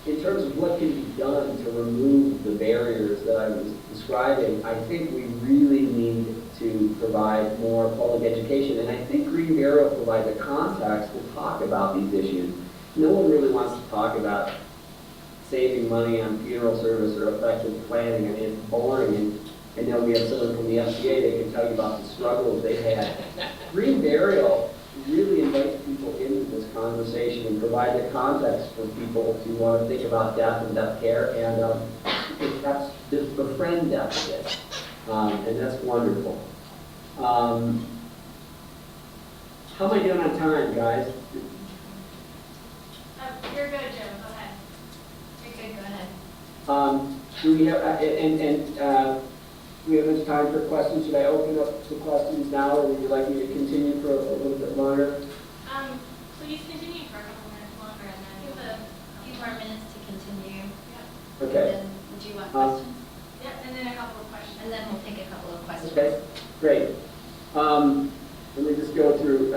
in terms of what can be done to remove the barriers that I was describing, I think we really need to provide more public education. And I think Green Burial provides a context to talk about these issues. No one really wants to talk about saving money on funeral service or effective planning. I mean, it's boring. And I know we have someone from the FCA that can tell you about the struggles they've had. Green Burial really invites people into this conversation and provide the context for people to want to think about death and death care and that's befriend death with. And that's wonderful. How am I doing on time, guys? You're good, Jim. Go ahead. You're good. Go ahead. Do we have do we have much time for questions? Should I open up to questions now, or would you like me to continue for a little bit longer? Please continue for a couple minutes longer, and then we have a few more minutes to continue. Yep. Okay. And then, would you want questions? Yep, and then a couple of questions. And then we'll take a couple of questions. Okay, great. Let me just go through.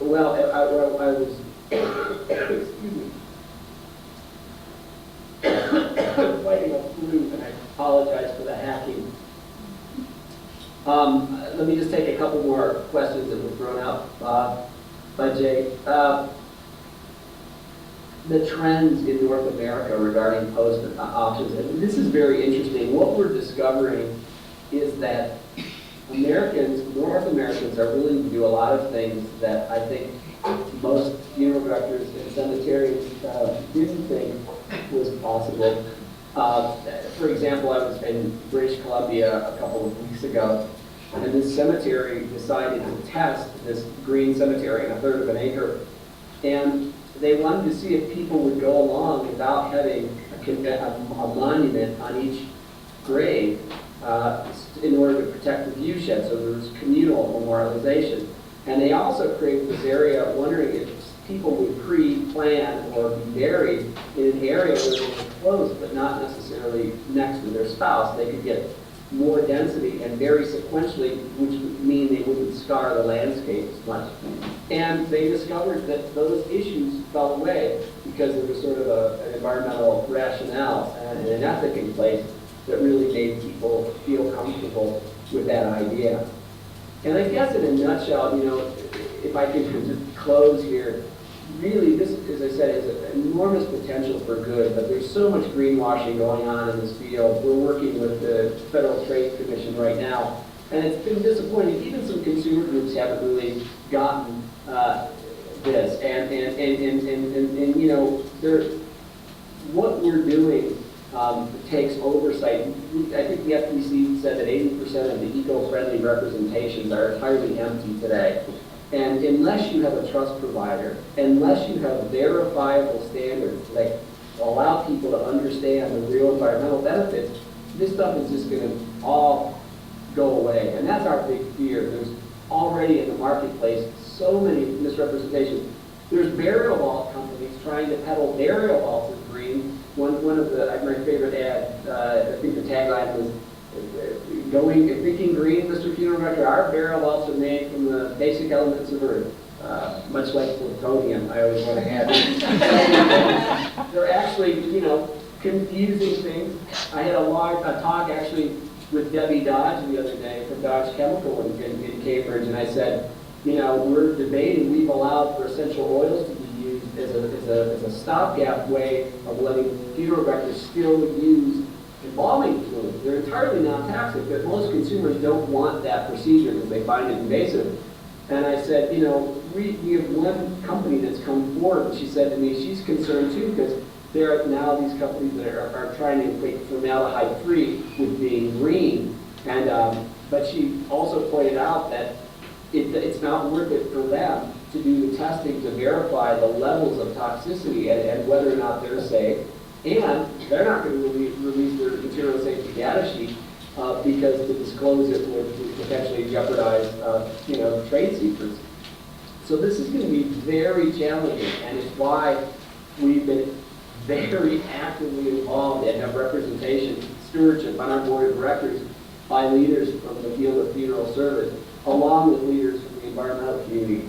Well, I was. Excuse me. I'm fighting a flu, and I apologize for the hacking. Let me just take a couple more questions that were thrown out by Jay. The trends in North America regarding post options, and this is very interesting. What we're discovering is that North Americans are willing to do a lot of things that I think most funeral directors and cemeteries didn't think was possible. For example, I was in British Columbia a couple of weeks ago, and this cemetery decided to test this green cemetery in 1/3 of an acre, and they wanted to see if people would go along without having a monument on each grave in order to protect the view shed, so there was communal memorialization. And they also created this area wondering if people would pre-plan or be buried in an area where they were close but not necessarily next to their spouse. They could get more density and bury sequentially, which would mean they wouldn't scar the landscape as much. And they discovered that those issues fell away because there was sort of an environmental rationale and an ethic in place that really made people feel comfortable with that idea. And I guess in a nutshell, if I could just close here, really this, as I said, is an enormous potential for good, but there's so much greenwashing going on in this field. We're working with the Federal Trade Commission right now, and it's been disappointing. Even some consumer groups haven't really gotten this. And what we're doing takes oversight. I think the FTC said that 80% of the eco-friendly representations are entirely empty today. And unless you have a trust provider, unless you have verifiable standards that allow people to understand the real environmental benefits, this stuff is just going to all go away. And that's our big fear. There's already in the marketplace so many misrepresentations. There's burial vault companies trying to peddle burial vaults as green. One of my favorite ads, I think the tagline was, thinking green, Mr. Funeral Director, our burial vaults are made from the basic elements of earth, much like plutonium, I always want to add. They're actually, confusing things. I had a talk actually with Debbie Dodge the other day from Dodge Chemical in Cambridge, and I said, we're debating, we've allowed for essential oils to be used as a stopgap way of letting funeral directors still use embalming fluids. They're entirely non-toxic, but most consumers don't want that procedure because they find it invasive. And I said, we have one company that's come forward, and she said to me, she's concerned too, because there are now these companies that are trying to equate formaldehyde-free with being green. And but she also pointed out that it's not worth it for them to do the testing to verify the levels of toxicity and whether or not they're safe. And they're not going to release their material safety data sheet because to disclose it would potentially jeopardize, trade secrets. So this is going to be very challenging, and it's why we've been very actively involved and have representation, stewardship on our board of directors by leaders from the field of funeral service, along with leaders from the environmental community,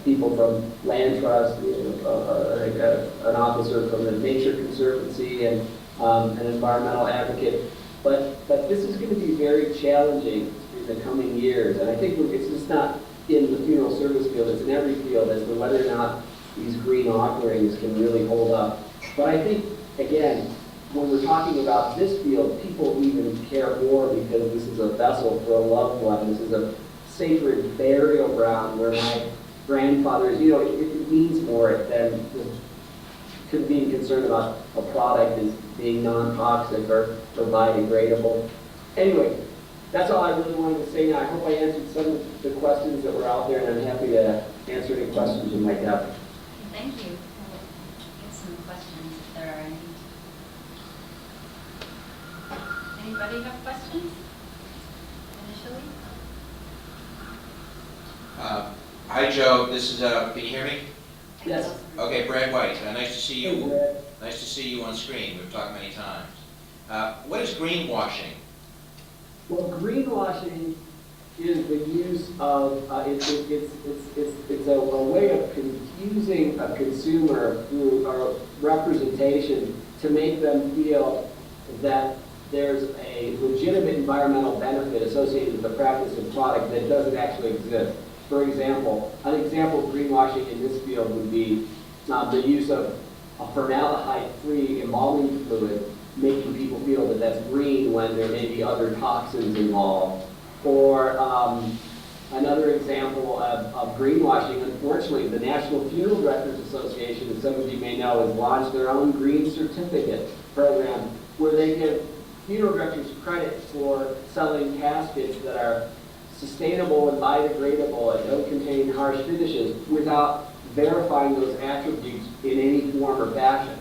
people from Land Trust, an officer from the Nature Conservancy, and an environmental advocate. But this is going to be very challenging in the coming years, and I think it's just not in the funeral service field, it's in every field as to whether or not these green offerings can really hold up. But I think, again, when we're talking about this field, people even care more because this is a vessel for a loved one. This is a sacred burial ground where my grandfather's, it means more than being concerned about a product as being non-toxic or biodegradable. Anyway, that's all I really wanted to say now. I hope I answered some of the questions that were out there, and I'm happy to answer any questions you might have. Thank you. We'll get some questions if there are any. Anybody have questions initially? Hi, Joe. This is, can you hear me? Yes. Okay, Brad White. Nice to see Hey, you. Brad. Nice to see you on screen. We've talked many times. What is greenwashing? Well, greenwashing is the use of, it's a way of confusing a consumer through a representation to make them feel that there's a legitimate environmental benefit associated with the practice of product that doesn't actually exist. For example, an example of greenwashing in this field would be the use of a formaldehyde-free embalming fluid, making people feel that that's green when there may be other toxins involved. Or another example of greenwashing, unfortunately, the National Funeral Directors Association, as some of you may know, has launched their own green certificate program where they give funeral directors credit for selling caskets that are sustainable and biodegradable and don't contain harsh finishes without verifying those attributes in any form or fashion.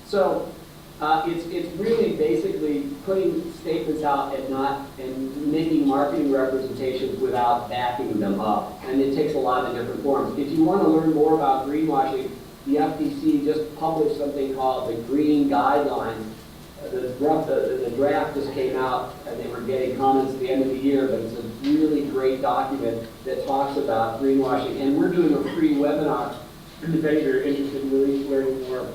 So it's really basically putting statements out and making marketing representations without backing them up. And it takes a lot of different forms. If you want to learn more about greenwashing, the FTC just published something called the Green Guidelines. The draft just came out, and they were getting comments at the end of the year, but it's a really great document that talks about greenwashing. And we're doing a free webinar if any of you are interested in really learning more.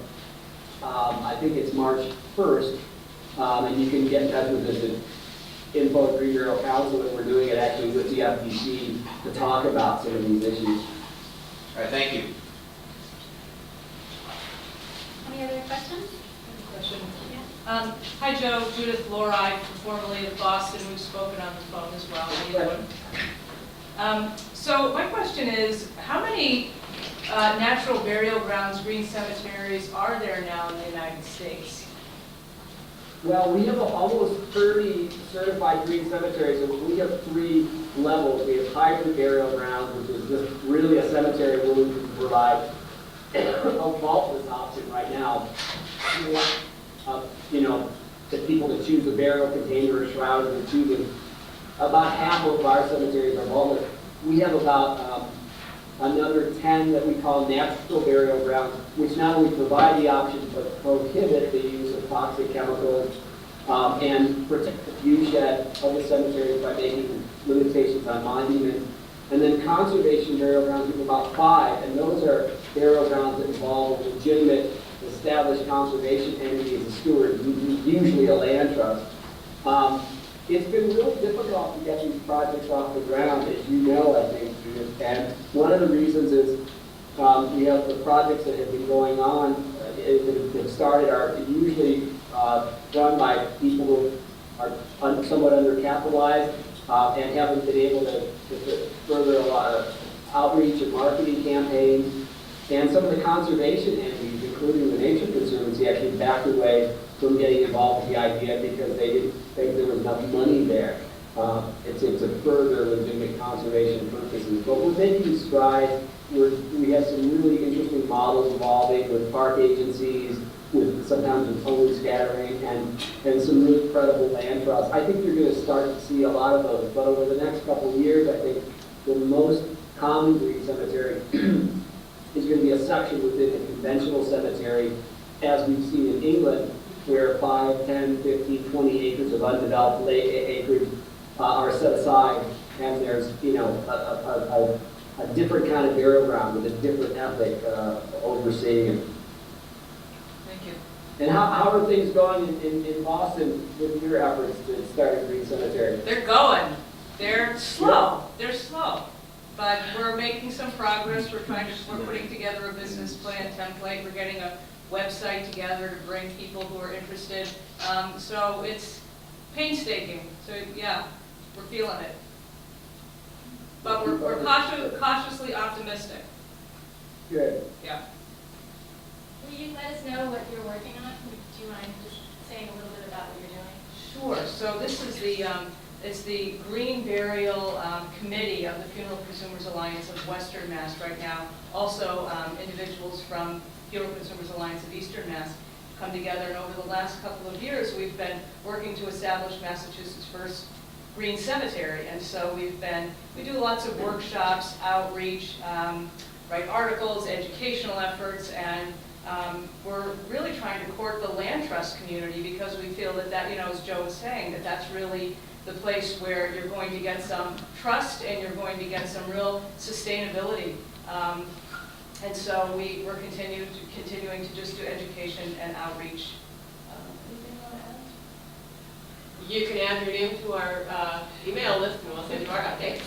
I think it's March 1st, and you can get in touch with us at Info at Green Bureau Council, and we're doing it actually with the FTC to talk about some of these issues. All right, thank you. Any other questions? Question. Yeah. Hi, Joe. Judith Lori, formerly of Boston. We've spoken on the phone as well. How you doing? So my question is, how many natural burial grounds, green cemeteries, are there now in the United States? Well, we have almost 30 certified green cemeteries, and we have 3 levels. We have hybrid burial grounds, which is just really a cemetery where we can provide a vaultless option right now. The people that choose a burial container or shroud and choose it. About half of our cemeteries are vaultless. We have about another 10 that we call natural burial grounds, which not only provide the option but prohibit the use of toxic chemicals and protect the view shed of the cemeteries by making limitations on monuments. And then conservation burial grounds, we have about 5, and those are burial grounds that involve a legitimate established conservation entity as a steward, usually a land trust. It's been real difficult to get these projects off the ground, as you know, I think, Judith. And one of the reasons is we have the projects that have been going on that have started are usually run by people who are somewhat undercapitalized and haven't been able to further a lot of outreach and marketing campaigns. And some of the conservation entities, including the Nature Conservancy, actually backed away from getting involved with the idea because they didn't think there was enough money there. It's a further legitimate conservation purposes. But we're making strides. We have some really interesting models evolving with park agencies, with sometimes with own scattering, and some really credible land trusts. I think you're going to start to see a lot of those. But over the next couple of years, I think the most common green cemetery is going to be a section within a conventional cemetery, as we've seen in England, where 5, 10, 15, 20 acres of undeveloped acreage are set aside, and there's a a different kind of burial ground with a different ethic overseeing it. Thank you. And how are things going in Boston with your efforts to start a green cemetery? They're going. They're slow. They're slow. But we're making some progress. We're putting together a business plan template. We're getting a website together to bring people who are interested. So it's painstaking. So yeah, we're feeling it. But we're cautiously optimistic. Good. Yeah. Will you let us know what you're working on? Do you mind just saying a little bit about what you're doing? Sure. So this is it's the Green Burial Committee of the Funeral Consumers Alliance of Western Mass right now. Also, individuals from Funeral Consumers Alliance of Eastern Mass come together, and over the last couple of years, we've been working to establish Massachusetts' first green cemetery. And so we do lots of workshops, outreach, write articles, educational efforts, and we're really trying to court the land trust community because we feel that, as Joe was saying, that's really the place where you're going to get some trust and you're going to get some real sustainability. And so we're continuing to just do education and outreach. Anything you want to add? You can add your name to our email list and we'll send you our updates.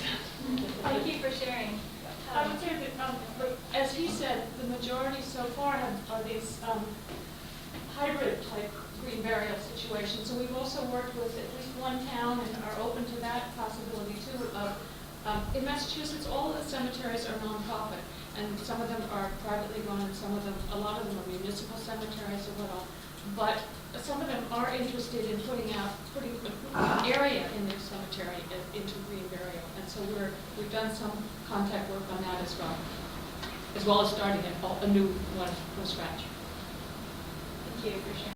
Thank you for sharing. I would say that, as he said, the majority so far are these hybrid type green burial situations. So we've also worked with at least one town and are open to that possibility too. In Massachusetts, all of the cemeteries are nonprofit, and some of them are privately run, and a lot of them are municipal cemeteries or whatnot. But some of them are interested in putting an area in their cemetery into green burial, and so we've done some contact work on that as well as starting a new one from scratch. Thank you for sharing.